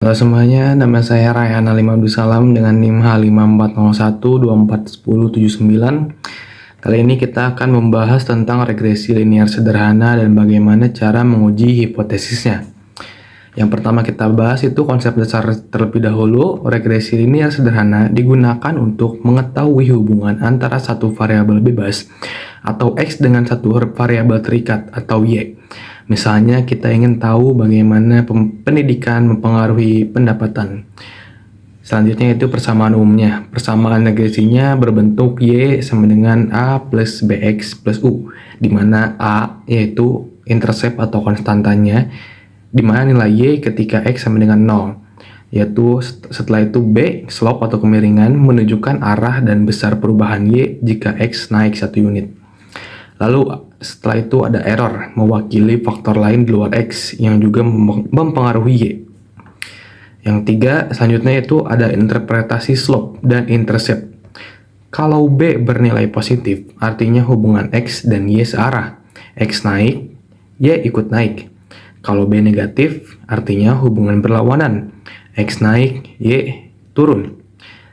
Halo semuanya, nama saya Rayhan Alim Abdussalam dengan NIM H5401241079. Kali ini kita akan membahas tentang regresi linear sederhana dan bagaimana cara menguji hipotesisnya. Yang pertama kita bahas itu konsep dasar terlebih dahulu. Regresi linear sederhana digunakan untuk mengetahui hubungan antara satu variabel bebas atau X dengan satu variabel terikat atau Y. Misalnya kita ingin tahu bagaimana pendidikan mempengaruhi pendapatan. Selanjutnya itu persamaan umumnya. Persamaan regresinya berbentuk Y sama dengan A plus BX plus U, di mana A yaitu intercept atau konstantannya, di mana nilai Y ketika X sama dengan 0. Yaitu setelah itu B, slope atau kemiringan, menunjukkan arah dan besar perubahan Y jika X naik 1 unit. Lalu setelah itu ada error, mewakili faktor lain di luar X yang juga mempengaruhi Y. Yang tiga, selanjutnya itu ada interpretasi slope dan intercept. Kalau B bernilai positif, artinya hubungan X dan Y searah. X naik, Y ikut naik. Kalau B negatif, artinya hubungan berlawanan. X naik, Y turun.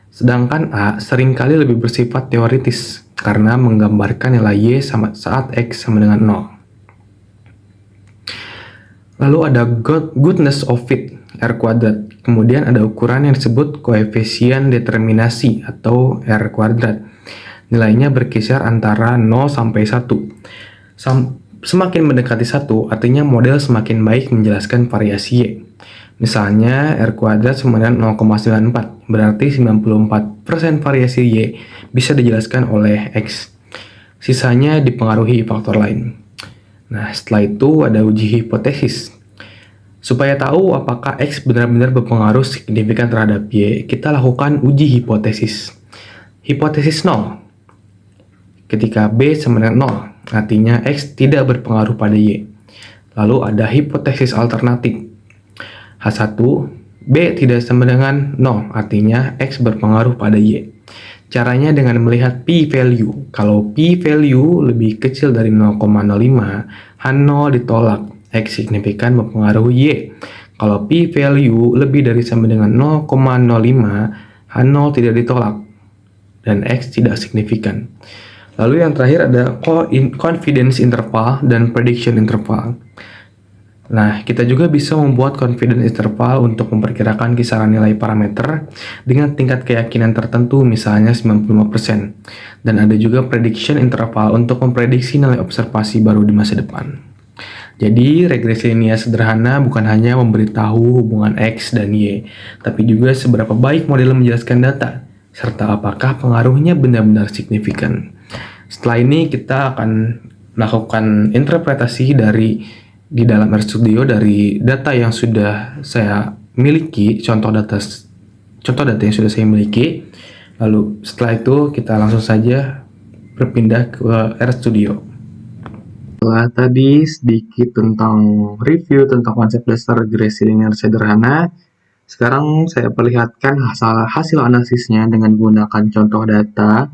Sedangkan A seringkali lebih bersifat teoritis, karena menggambarkan nilai Y saat X sama dengan 0. Lalu ada goodness of fit, R kuadrat. Kemudian ada ukuran yang disebut koefisien determinasi atau R kuadrat. Nilainya berkisar antara 0 sampai 1. Semakin mendekati 1, artinya model semakin baik menjelaskan variasi Y. Misalnya R kuadrat sama dengan 0,94, berarti 94% variasi Y bisa dijelaskan oleh X. Sisanya dipengaruhi faktor lain. Nah, setelah itu ada uji hipotesis. Supaya tahu apakah X benar-benar berpengaruh signifikan terhadap Y, kita lakukan uji hipotesis. Hipotesis 0. Ketika B sama dengan 0, artinya X tidak berpengaruh pada Y. Lalu ada hipotesis alternatif. H1, B tidak sama dengan 0, artinya X berpengaruh pada Y. Caranya dengan melihat p-value. Kalau p-value lebih kecil dari 0,05, H0 ditolak, X signifikan mempengaruhi Y. Kalau p-value lebih dari sama dengan 0,05, H0 tidak ditolak, dan X tidak signifikan. Lalu yang terakhir ada confidence interval dan prediction interval. Nah, kita juga bisa membuat confidence interval untuk memperkirakan kisaran nilai parameter dengan tingkat keyakinan tertentu, misalnya 95%. Dan ada juga prediction interval untuk memprediksi nilai observasi baru di masa depan. Jadi, regresi linear sederhana bukan hanya memberitahu hubungan X dan Y, tapi juga seberapa baik model menjelaskan data, serta apakah pengaruhnya benar-benar signifikan. Setelah ini, kita akan melakukan interpretasi di dalam RStudio dari data yang sudah saya miliki, contoh data yang sudah saya miliki. Lalu setelah itu kita langsung saja berpindah ke RStudio. Setelah tadi sedikit tentang review tentang konsep dasar regresi linear sederhana, sekarang saya perlihatkan hasil analisisnya dengan menggunakan contoh data,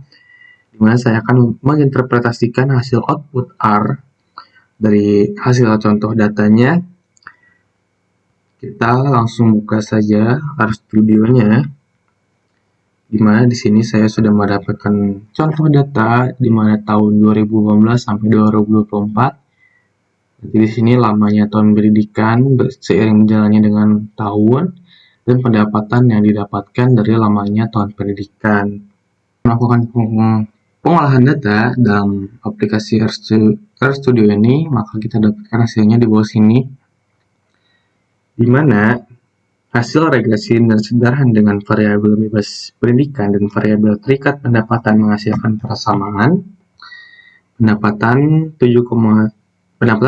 di mana saya akan menginterpretasikan hasil output R. Dari hasil contoh datanya, kita langsung buka saja RStudio-nya, di mana di sini saya sudah mendapatkan contoh data di mana tahun 2015 sampai 2024. Jadi di sini lamanya tahun pendidikan seiring berjalannya dengan tahun dan pendapatan yang didapatkan dari lamanya tahun pendidikan. Melakukan pengolahan data dalam aplikasi RStudio ini, maka kita dapatkan hasilnya di bawah sini, di mana hasil regresi sederhana dengan variabel bebas pendidikan dan variabel terikat pendapatan menghasilkan persamaan. Pendapatan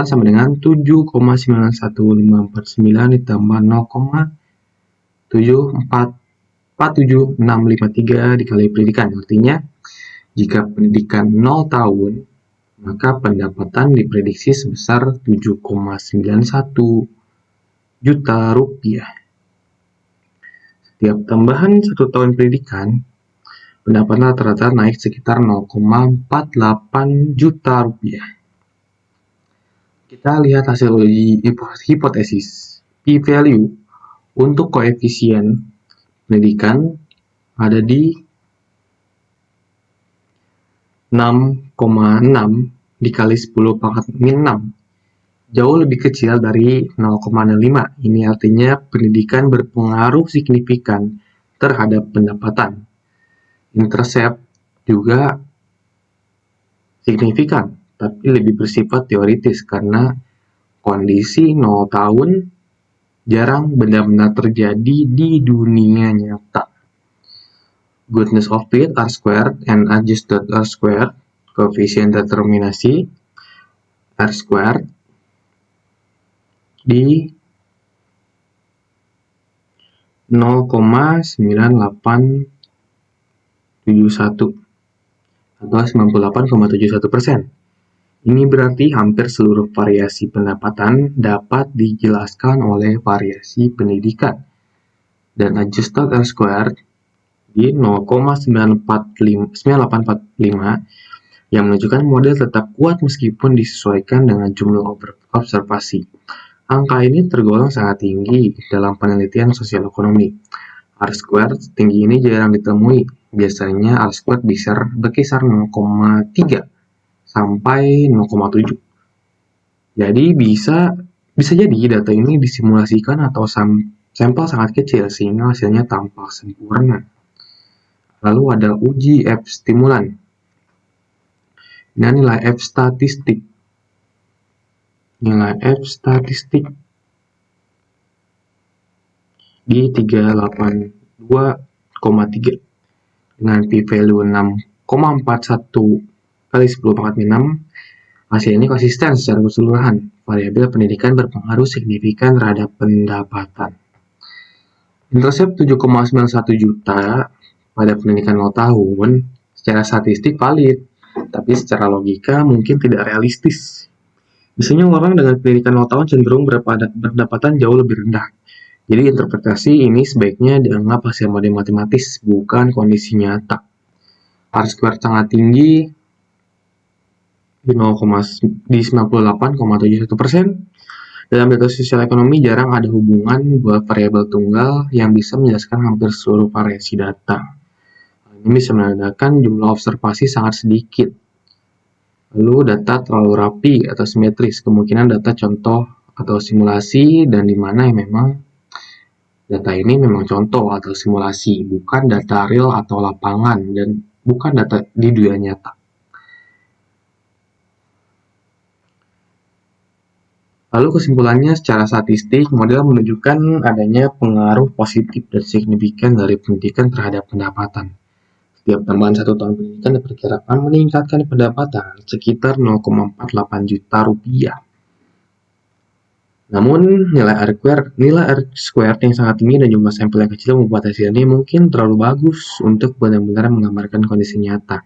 sama dengan 7,911549 ditambah 0,7474653 dikali pendidikan. Artinya, jika pendidikan 0 tahun, maka pendapatan diprediksi sebesar 7,91 juta rupiah. Setiap tambahan 1 tahun pendidikan, pendapatan rata-rata naik sekitar 0,48 juta rupiah. Kita lihat hasil uji hipotesis. P-value Untuk koefisien pendidikan ada di 6,6 dikali 10 pangkat min 6. Jauh lebih kecil dari 0,05. Ini artinya pendidikan berpengaruh signifikan terhadap pendapatan. Intercept juga signifikan, tapi lebih bersifat teoritis karena kondisi 0 tahun jarang benar-benar terjadi di dunia nyata. Goodness of fit R squared and adjusted R squared, koefisien determinasi R squared di 0,9871 atau 98,71%. Ini berarti hampir seluruh variasi pendapatan dapat dijelaskan oleh variasi pendidikan. Dan adjusted R squared di 0,9845 yang menunjukkan model tetap kuat meskipun disesuaikan dengan jumlah observasi. Angka ini tergolong sangat tinggi dalam penelitian sosial ekonomi. R squared tinggi ini jarang ditemui. Biasanya R squared berkisar 0,3 sampai 0,7. Jadi bisa jadi data ini disimulasikan atau sampel sangat kecil sehingga hasilnya tampak sempurna. Lalu ada uji F stimulan. Dan nilai F statistik. Nilai F statistik di 382,3 dengan p-value 6,41 kali 10 pangkat min 6. Hasil ini konsisten secara keseluruhan. Variabel pendidikan berpengaruh signifikan terhadap pendapatan. Intercept 7,91 juta pada pendidikan 0 tahun secara statistik valid, tapi secara logika mungkin tidak realistis. Biasanya orang dengan pendidikan 0 tahun cenderung berpendapatan jauh lebih rendah. Jadi interpretasi ini sebaiknya dianggap hasil model matematis, bukan kondisi nyata. R squared sangat tinggi di 98,71%. Dalam data sosial ekonomi jarang ada hubungan dua variabel tunggal yang bisa menjelaskan hampir seluruh variasi data. Ini bisa menandakan jumlah observasi sangat sedikit. Lalu data terlalu rapi atau simetris, kemungkinan data contoh atau simulasi, dan di mana memang data ini memang contoh atau simulasi, bukan data real atau lapangan, dan bukan data di dunia nyata. Lalu kesimpulannya, secara statistik, model menunjukkan adanya pengaruh positif dan signifikan dari pendidikan terhadap pendapatan. Setiap tambahan 1 tahun pendidikan diperkirakan meningkatkan pendapatan sekitar 0,48 juta rupiah. Namun, nilai R squared yang sangat tinggi dan jumlah sampel yang kecil membuat hasil ini mungkin terlalu bagus untuk benar-benar menggambarkan kondisi nyata.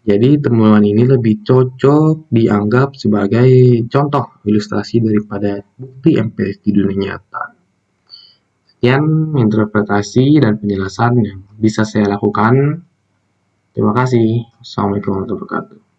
Jadi, temuan ini lebih cocok dianggap sebagai contoh ilustrasi daripada bukti empiris di dunia nyata. Sekian interpretasi dan penjelasan yang bisa saya lakukan. Terima kasih. Assalamualaikum warahmatullahi wabarakatuh.